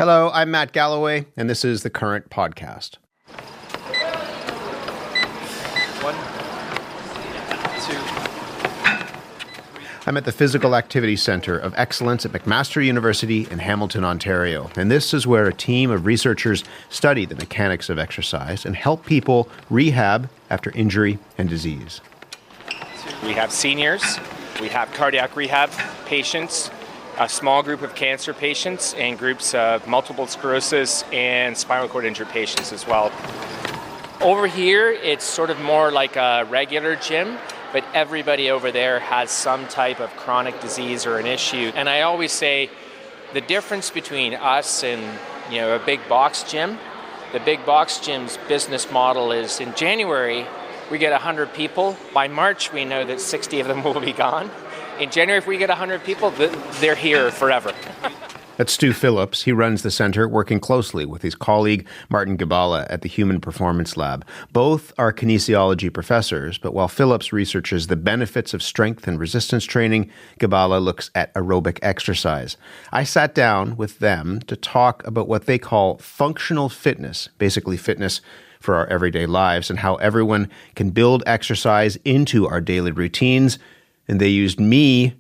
Hello, I'm Matt Galloway, and this is the Current Podcast. 1, 2. I'm at the Physical Activity Centre of Excellence at McMaster University in Hamilton, Ontario. And this is where a team of researchers study the mechanics of exercise and help people rehab after injury and disease. We have seniors, we have cardiac rehab patients, a small group of cancer patients, and groups of multiple sclerosis and spinal cord injury patients as well. Over here, it's sort of more like a regular gym, but everybody over there has some type of chronic disease or an issue. And I always say the difference between us and a big box gym, the big box gym's business model is in January, we get 100 people. By March, we know that 60 of them will be gone. In January, if we get 100 people, they're here forever. That's Stu Phillips. He runs the center, working closely with his colleague, Martin Galloway, at the Human Performance Lab. Both are kinesiology professors, but while Phillips researches the benefits of strength and resistance training, Galloway looks at aerobic exercise. I sat down with them to talk about what they call functional fitness, basically fitness for our everyday lives, and how everyone can build exercise into our daily routines. And they used me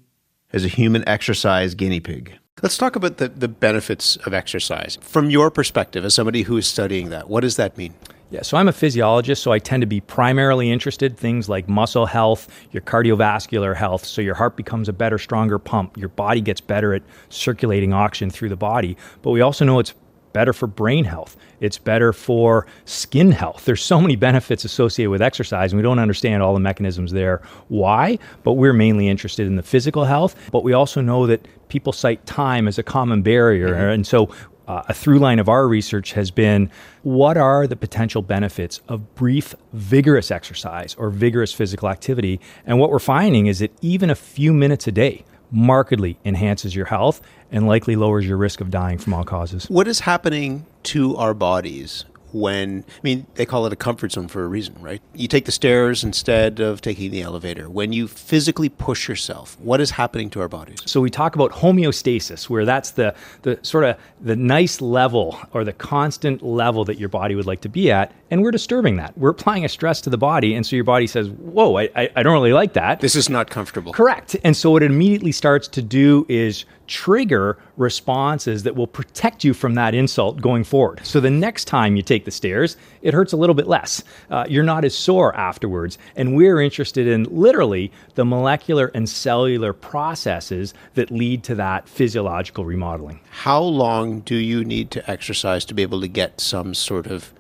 as a human exercise guinea pig. Let's talk about the benefits of exercise. From your perspective, as somebody who is studying that, what does that mean? Yeah, so I'm a physiologist, so I tend to be primarily interested in things like muscle health, your cardiovascular health, so your heart becomes a better, stronger pump. Your body gets better at circulating oxygen through the body. But we also know it's better for brain health. It's better for skin health. There's so many benefits associated with exercise, and we don't understand all the mechanisms there. Why? But we're mainly interested in the physical health. But we also know that people cite time as a common barrier. Mm-hmm. And so a through line of our research has been, what are the potential benefits of brief, vigorous exercise or vigorous physical activity? And what we're finding is that even a few minutes a day markedly enhances your health and likely lowers your risk of dying from all causes. What is happening to our bodies when, they call it a comfort zone for a reason, right? You take the stairs instead of taking the elevator. When you physically push yourself, what is happening to our bodies? So we talk about homeostasis, where that's the sort of the nice level or the constant level that your body would like to be at. And we're disturbing that. We're applying a stress to the body. And so your body says, whoa, I don't really like that. This is not comfortable. Correct. And so what it immediately starts to do is trigger responses that will protect you from that insult going forward. So the next time you take the stairs, it hurts a little bit less. You're not as sore afterwards. And we're interested in literally the molecular and cellular processes that lead to that physiological remodeling. How long do you need to exercise to be able to get some sort of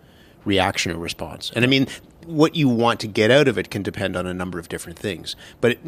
reaction or response? And what you want to get out of it can depend on a number of different things. But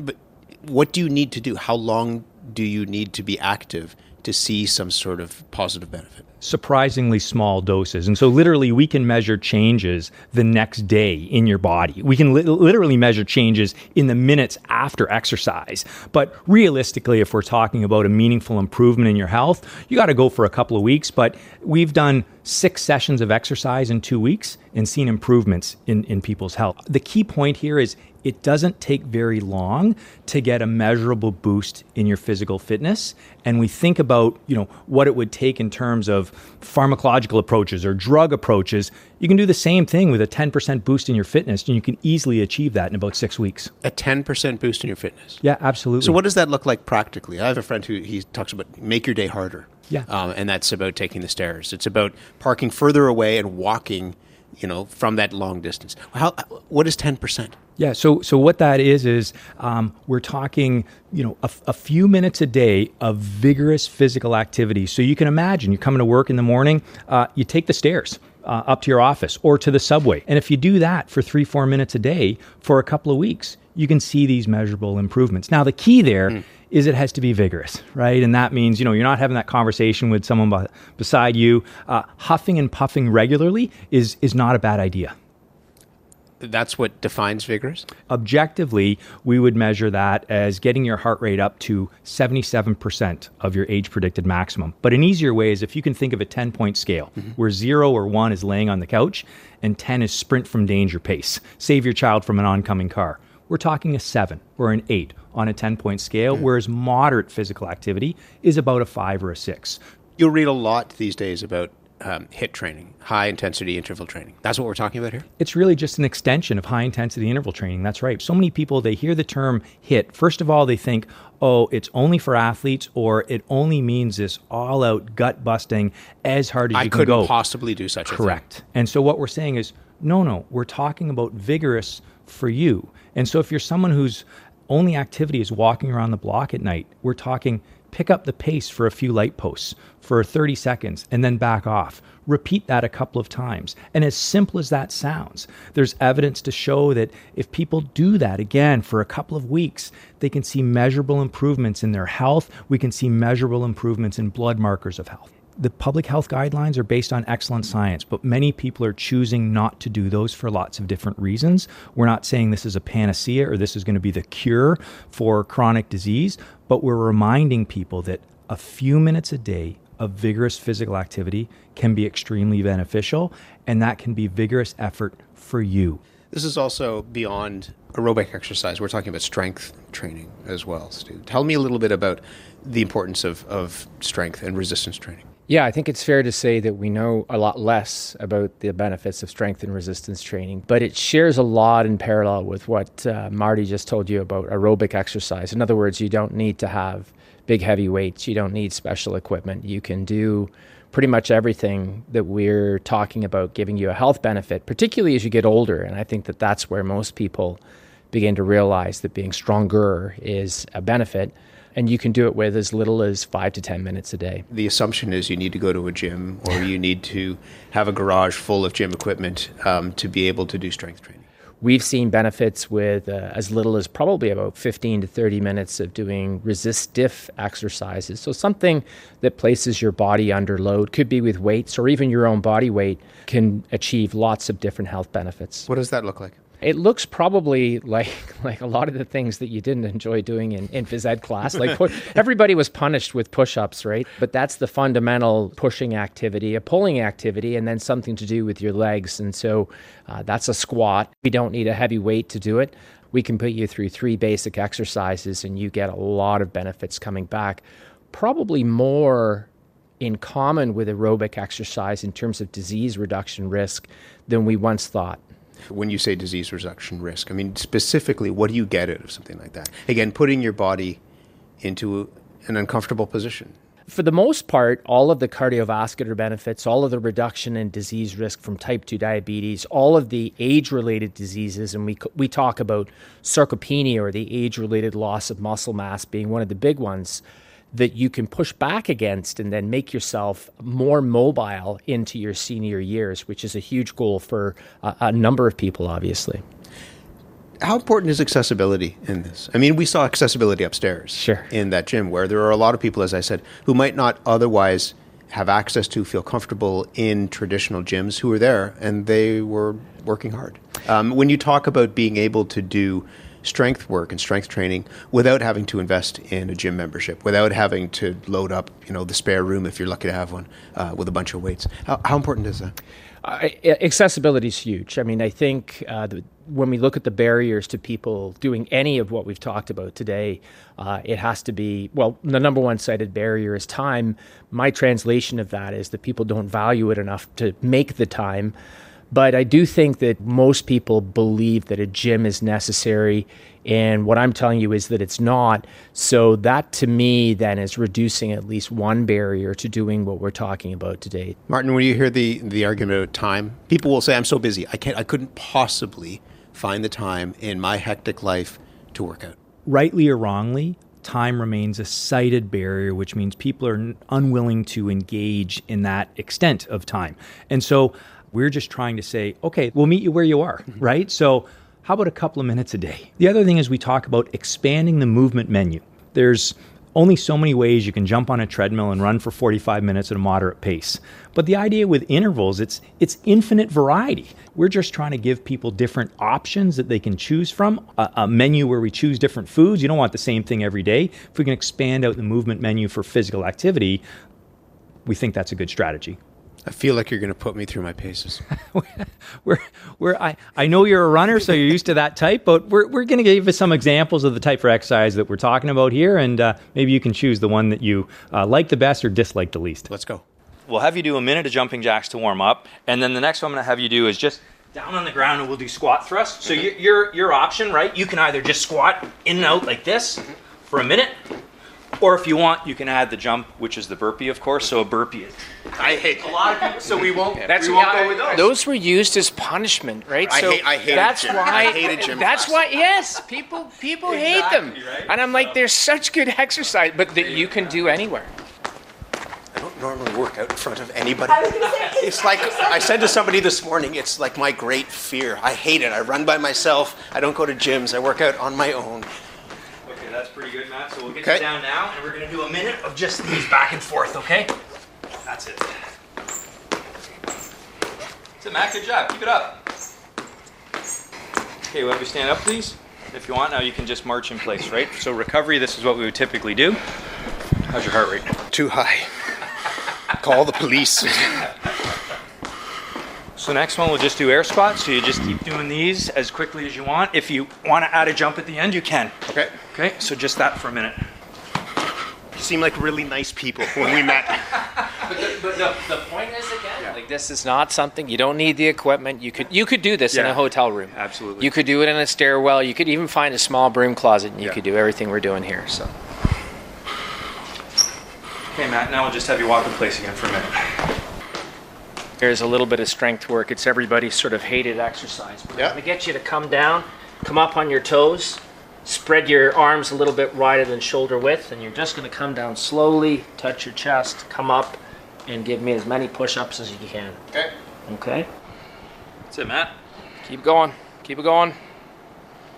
what do you need to do? How long do you need to be active to see some sort of positive benefit? Surprisingly small doses. And so literally we can measure changes the next day in your body. We can literally measure changes in the minutes after exercise. But realistically, if we're talking about a meaningful improvement in your health, you got to go for a couple of weeks. But we've done 6 sessions of exercise in 2 weeks and seen improvements in people's health. The key point here is it doesn't take very long to get a measurable boost in your physical fitness. And we think about, what it would take in terms of pharmacological approaches or drug approaches. You can do the same thing with a 10% boost in your fitness, and you can easily achieve that in about 6 weeks. A 10% boost in your fitness? Yeah, absolutely. So what does that look like practically? I have a friend he talks about make your day harder. Yeah. And that's about taking the stairs. It's about parking further away and walking, from that long distance. What is 10%? Yeah, so what that is we're talking, a few minutes a day of vigorous physical activity. So you can imagine you're coming to work in the morning, you take the stairs up to your office or to the subway. And if you do that for 3-4 minutes a day for a couple of weeks, you can see these measurable improvements. Now, the key there is it has to be vigorous, right? And that means, you're not having that conversation with someone beside you. Huffing and puffing regularly is not a bad idea. That's what defines vigorous? Objectively, we would measure that as getting your heart rate up to 77% of your age-predicted maximum. But an easier way is if you can think of a 10-point scale, where 0 or 1 is laying on the couch, and 10 is sprint from danger pace. Save your child from an oncoming car. We're talking a 7 or an 8 on a 10-point scale, whereas moderate physical activity is about a 5 or a 6. You'll read a lot these days about HIIT training, high-intensity interval training. That's what we're talking about here? It's really just an extension of high-intensity interval training. That's right. So many people, they hear the term HIIT. First of all, they think, oh, it's only for athletes, or it only means this all-out gut-busting as hard as you can go. I couldn't possibly do such a thing. Correct. And so what we're saying is, no, we're talking about vigorous for you. And so if you're someone whose only activity is walking around the block at night, we're talking pick up the pace for a few light posts for 30 seconds and then back off. Repeat that a couple of times. And as simple as that sounds, there's evidence to show that if people do that again for a couple of weeks, they can see measurable improvements in their health. We can see measurable improvements in blood markers of health. The public health guidelines are based on excellent science, but many people are choosing not to do those for lots of different reasons. We're not saying this is a panacea or this is going to be the cure for chronic disease, but we're reminding people that a few minutes a day of vigorous physical activity can be extremely beneficial, and that can be vigorous effort for you. This is also beyond aerobic exercise. We're talking about strength training as well, Stu. Tell me a little bit about the importance of strength and resistance training. Yeah, I think it's fair to say that we know a lot less about the benefits of strength and resistance training, but it shares a lot in parallel with what Marty just told you about aerobic exercise. In other words, you don't need to have big heavy weights. You don't need special equipment. You can do pretty much everything that we're talking about giving you a health benefit, particularly as you get older. And I think that that's where most people begin to realize that being stronger is a benefit. And you can do it with as little as 5 to 10 minutes a day. The assumption is you need to go to a gym or you need to have a garage full of gym equipment to be able to do strength training. We've seen benefits with as little as probably about 15 to 30 minutes of doing resistive exercises. So something that places your body under load, could be with weights or even your own body weight, can achieve lots of different health benefits. What does that look like? It looks probably like a lot of the things that you didn't enjoy doing in phys ed class. Like everybody was punished with push-ups, right? But that's the fundamental pushing activity, a pulling activity, and then something to do with your legs. And so that's a squat. We don't need a heavy weight to do it. We can put you through 3 basic exercises and you get a lot of benefits coming back. Probably more in common with aerobic exercise in terms of disease reduction risk than we once thought. When you say disease reduction risk, I mean, specifically, what do you get out of something like that? Again, putting your body into an uncomfortable position. For the most part, all of the cardiovascular benefits, all of the reduction in disease risk from type 2 diabetes, all of the age-related diseases, and we talk about sarcopenia or the age-related loss of muscle mass being one of the big ones that you can push back against and then make yourself more mobile into your senior years, which is a huge goal for a number of people, obviously. How important is accessibility in this? I mean, we saw accessibility upstairs in that gym where there are a lot of people, as I said, who might not otherwise have access to, feel comfortable in traditional gyms who were there, and they were working hard. When you talk about being able to do strength work and strength training without having to invest in a gym membership, without having to load up, the spare room if you're lucky to have one with a bunch of weights. How important is that? Accessibility is huge. I mean, I think when we look at the barriers to people doing any of what we've talked about today, it has to be, the number one cited barrier is time. My translation of that is that people don't value it enough to make the time. But I do think that most people believe that a gym is necessary, and what I'm telling you is that it's not. So that, to me, then is reducing at least one barrier to doing what we're talking about today. Martin, when you hear the argument about time, people will say, I'm so busy, I couldn't possibly find the time in my hectic life to work out. Rightly or wrongly, time remains a cited barrier, which means people are unwilling to engage in that extent of time. And so we're just trying to say, okay, we'll meet you where you are, right? So how about a couple of minutes a day? The other thing is we talk about expanding the movement menu. There's only so many ways you can jump on a treadmill and run for 45 minutes at a moderate pace. But the idea with intervals, it's infinite variety. We're just trying to give people different options that they can choose from, a menu where we choose different foods. You don't want the same thing every day. If we can expand out the movement menu for physical activity, we think that's a good strategy. I feel like you're going to put me through my paces. I know you're a runner, so you're used to that type, but we're going to give you some examples of the type of exercise that we're talking about here, and maybe you can choose the one that you like the best or dislike the least. Let's go. We'll have you do a minute of jumping jacks to warm up, and then the next one I'm going to have you do is just down on the ground, and we'll do squat thrusts. So your option, right? You can either just squat in and out like this for a minute, or if you want, you can add the jump, which is the burpee, of course. So a burpee is. I hate A lot of people, so we won't go with those. Those were used as punishment, right? I hated that's gym. why. I hated gym That's class. why. Yes, people hate them, right? and I'm like, they're such good exercise, but that you can do anywhere. I don't normally work out in front of anybody. It's like, I said to somebody this morning, it's like my great fear. I hate it. I run by myself. I don't go to gyms. I work out on my own. Okay, that's pretty good, Matt. So we'll get Okay. you down now, and we're going to do a minute of just these back and forth, okay? That's it. That's it, Matt. Good job. Keep it up. Okay, we'll have you stand up, please. If you want, now you can just march in place, right? So recovery, this is what we would typically do. How's your heart rate? Too high. Call the police. So next one, we'll just do air squats. So you just keep doing these as quickly as you want. If you want to add a jump at the end, you can. Okay. Okay, so just that for a minute. You seem like really nice people when we met. But the point is, again, like, this is not something, you don't need the equipment. You could do this in a hotel room. Absolutely. You could do it in a stairwell. You could even find a small broom closet, and you could do everything we're doing here. So. Okay, Matt, now we'll just have you walk in place again for a minute. Here's a little bit of strength work. It's everybody's sort of hated exercise. But I'm going to get you to come down, come up on your toes, spread your arms a little bit wider than shoulder width, and you're just going to come down slowly, touch your chest, come up, and give me as many push-ups as you can. Okay. Okay? That's it, Matt. Keep going. Keep it going.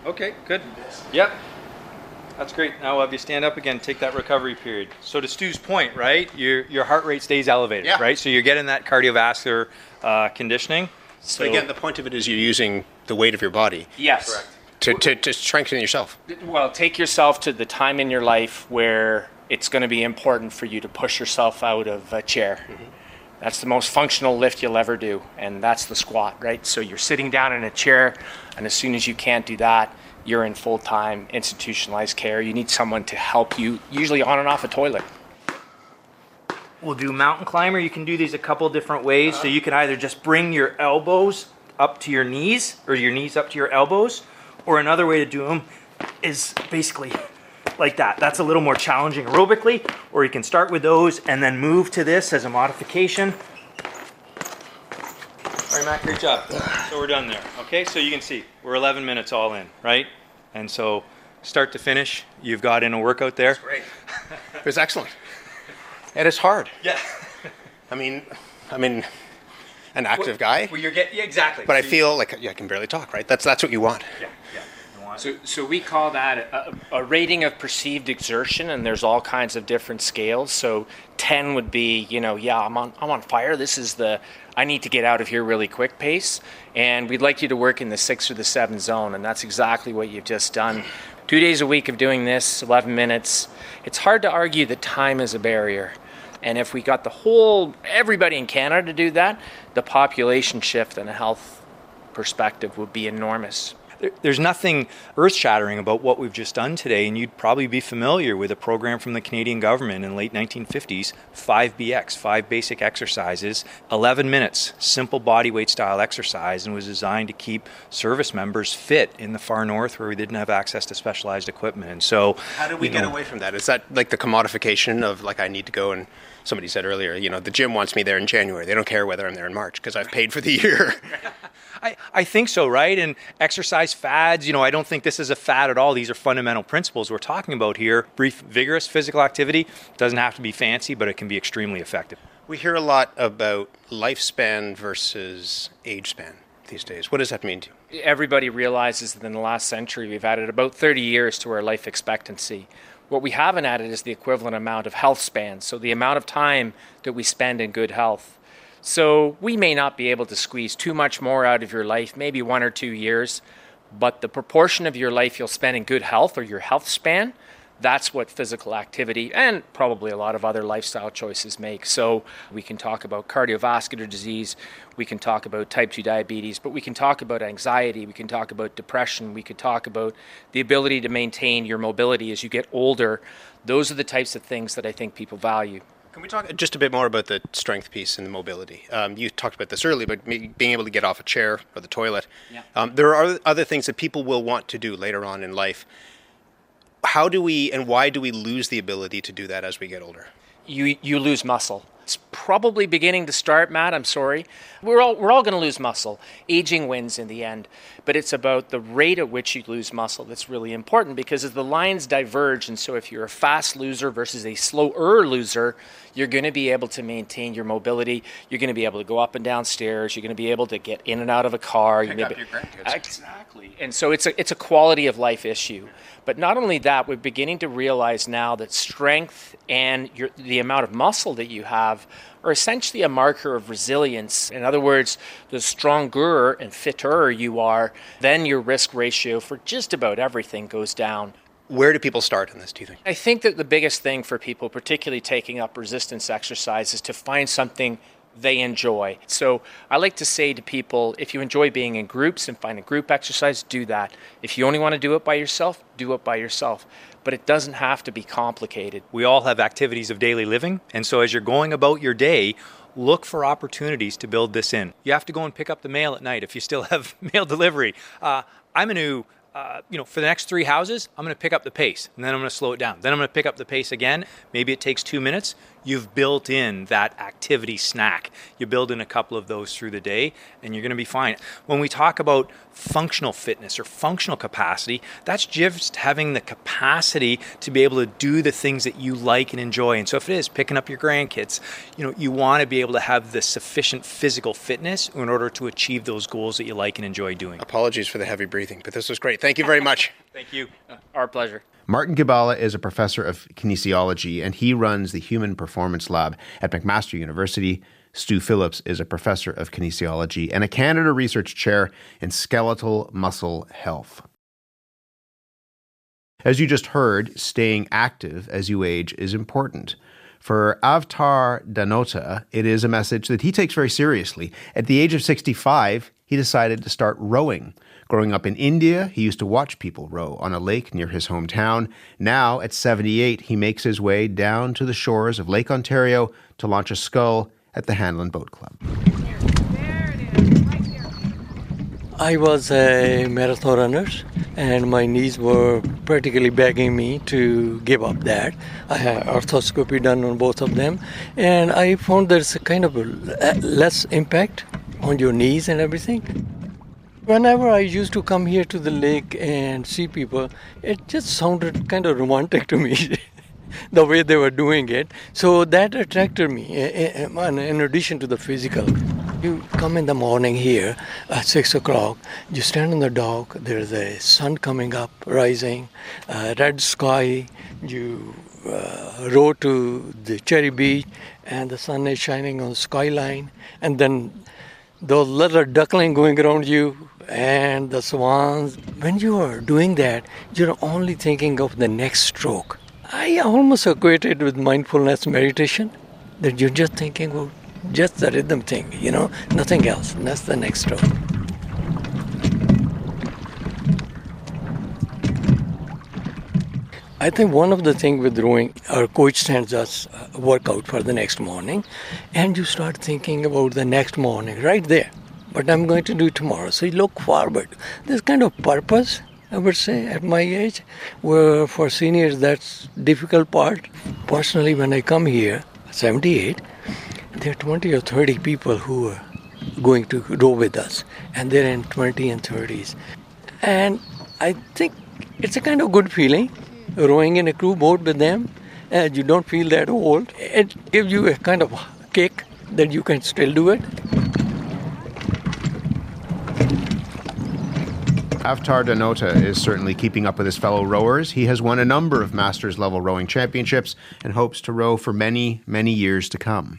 Okay, good. Yep. That's great. Now we'll have you stand up again, take that recovery period. So to Stu's point, right, your heart rate stays elevated, right? So you're getting that cardiovascular conditioning. So again, the point of it is you're using the weight of your body. Yes. Correct. To strengthen yourself. Well, take yourself to the time in your life where it's going to be important for you to push yourself out of a chair. Mm-hmm. That's the most functional lift you'll ever do, and that's the squat, right? So you're sitting down in a chair, and as soon as you can't do that, you're in full-time institutionalized care. You need someone to help you, usually on and off a toilet. We'll do mountain climber. You can do these a couple different ways. So you can either just bring your elbows up to your knees, or your knees up to your elbows, or another way to do them is basically like that. That's a little more challenging aerobically, or you can start with those and then move to this as a modification. All right, Matt, great job. So we're done there. Okay, so you can see we're 11 minutes all in, right? And so start to finish, you've got in a workout there. That's great. It was excellent. And it's hard. Yeah. I mean, an active guy. Well, exactly. But I feel like I can barely talk, right? That's what you want. Yeah. So we call that a rating of perceived exertion, and there's all kinds of different scales. So 10 would be, I'm on fire. This is I need to get out of here really quick pace. And we'd like you to work in the 6 or the 7 zone, and that's exactly what you've just done. 2 days a week of doing this, 11 minutes. It's hard to argue that time is a barrier. And if we got everybody in Canada to do that, the population shift and a health perspective would be enormous. There's nothing earth-shattering about what we've just done today, and you'd probably be familiar with a program from the Canadian government in the late 1950s, 5BX, 5 basic exercises, 11 minutes, simple bodyweight style exercise, and was designed to keep service members fit in the far north where we didn't have access to specialized equipment. And so, how did we get away from that? Is that like the commodification of like I need to go and somebody said earlier, the gym wants me there in January. They don't care whether I'm there in March because I've paid for the year. I think so, right? And exercise fads, I don't think this is a fad at all. These are fundamental principles we're talking about here. Brief, vigorous physical activity doesn't have to be fancy, but it can be extremely effective. We hear a lot about lifespan versus age span these days. What does that mean to you? Everybody realizes that in the last century we've added about 30 years to our life expectancy. What we haven't added is the equivalent amount of health span, so the amount of time that we spend in good health. So we may not be able to squeeze too much more out of your life, maybe 1 or 2 years, but the proportion of your life you'll spend in good health or your health span, That's what physical activity and probably a lot of other lifestyle choices make. So we can talk about cardiovascular disease, we can talk about type 2 diabetes, but we can talk about anxiety, we can talk about depression, we could talk about the ability to maintain your mobility as you get older. Those are the types of things that I think people value. Can we talk just a bit more about the strength piece and the mobility? You talked about this earlier, but being able to get off a chair or the toilet. Yeah. There are other things that people will want to do later on in life. How do we and why do we lose the ability to do that as we get older? You lose muscle. It's probably beginning to start, Matt. I'm sorry. We're all going to lose muscle. Aging wins in the end. But it's about the rate at which you lose muscle that's really important, because as the lines diverge, and so if you're a fast loser versus a slower loser, you're going to be able to maintain your mobility. You're going to be able to go up and down stairs. You're going to be able to get in and out of a car. Pick up your grandkids. Exactly. And so it's a quality of life issue. But not only that, we're beginning to realize now that strength and the amount of muscle that you have are essentially a marker of resilience. In other words, the stronger and fitter you are, then your risk ratio for just about everything goes down. Where do people start in this, do you think? I think that the biggest thing for people, particularly taking up resistance exercise, is to find something they enjoy. So I like to say to people, if you enjoy being in groups and find a group exercise, do that. If you only want to do it by yourself, do it by yourself. But it doesn't have to be complicated. We all have activities of daily living, and so as you're going about your day, look for opportunities to build this in. You have to go and pick up the mail at night if you still have mail delivery. I'm going to for the next 3 houses, I'm going to pick up the pace, and then I'm going to slow it down. Then I'm going to pick up the pace again. Maybe it takes 2 minutes. You've built in that activity snack. You build in a couple of those through the day, and you're going to be fine. When we talk about functional fitness or functional capacity, that's just having the capacity to be able to do the things that you like and enjoy. And so if it is picking up your grandkids, you want to be able to have the sufficient physical fitness in order to achieve those goals that you like and enjoy doing. Apologies for the heavy breathing, but this was great. Thank you very much. Thank you. Our pleasure. Martin Galloway is a professor of kinesiology, and he runs the Human Performance Lab at McMaster University. Stu Phillips is a professor of kinesiology and a Canada Research Chair in Skeletal Muscle Health. As you just heard, staying active as you age is important. For Avtar Danota, it is a message that he takes very seriously. At the age of 65, he decided to start rowing. Growing up in India, he used to watch people row on a lake near his hometown. Now, at 78, he makes his way down to the shores of Lake Ontario to launch a scull at the Hanlon Boat Club. There it is, right there. I was a marathon runner, and my knees were practically begging me to give up that. I had arthroscopy done on both of them, and I found there's a kind of less impact on your knees and everything. Whenever I used to come here to the lake and see people, it just sounded kind of romantic to me, the way they were doing it. So that attracted me, in addition to the physical. You come in the morning here at 6 o'clock, you stand on the dock, there's a sun coming up, rising, red sky, you row to the Cherry Beach, and the sun is shining on the skyline, and then those little duckling going around you, and the swans. When you are doing that, you're only thinking of the next stroke. I almost equate it with mindfulness meditation, that you're just thinking of just the rhythm thing, nothing else. That's the next stroke. I think one of the things with rowing, our coach sends us a workout for the next morning, and you start thinking about the next morning right there. But I'm going to do it tomorrow. So you look forward. There's kind of purpose, I would say, at my age, where for seniors, that's difficult part. Personally, when I come here, 78, there are 20 or 30 people who are going to row with us, and they're in 20 and 30s. And I think it's a kind of good feeling, rowing in a crew boat with them, and you don't feel that old. It gives you a kind of kick that you can still do it. Avtar Danota is certainly keeping up with his fellow rowers. He has won a number of Masters-level rowing championships and hopes to row for many, many years to come.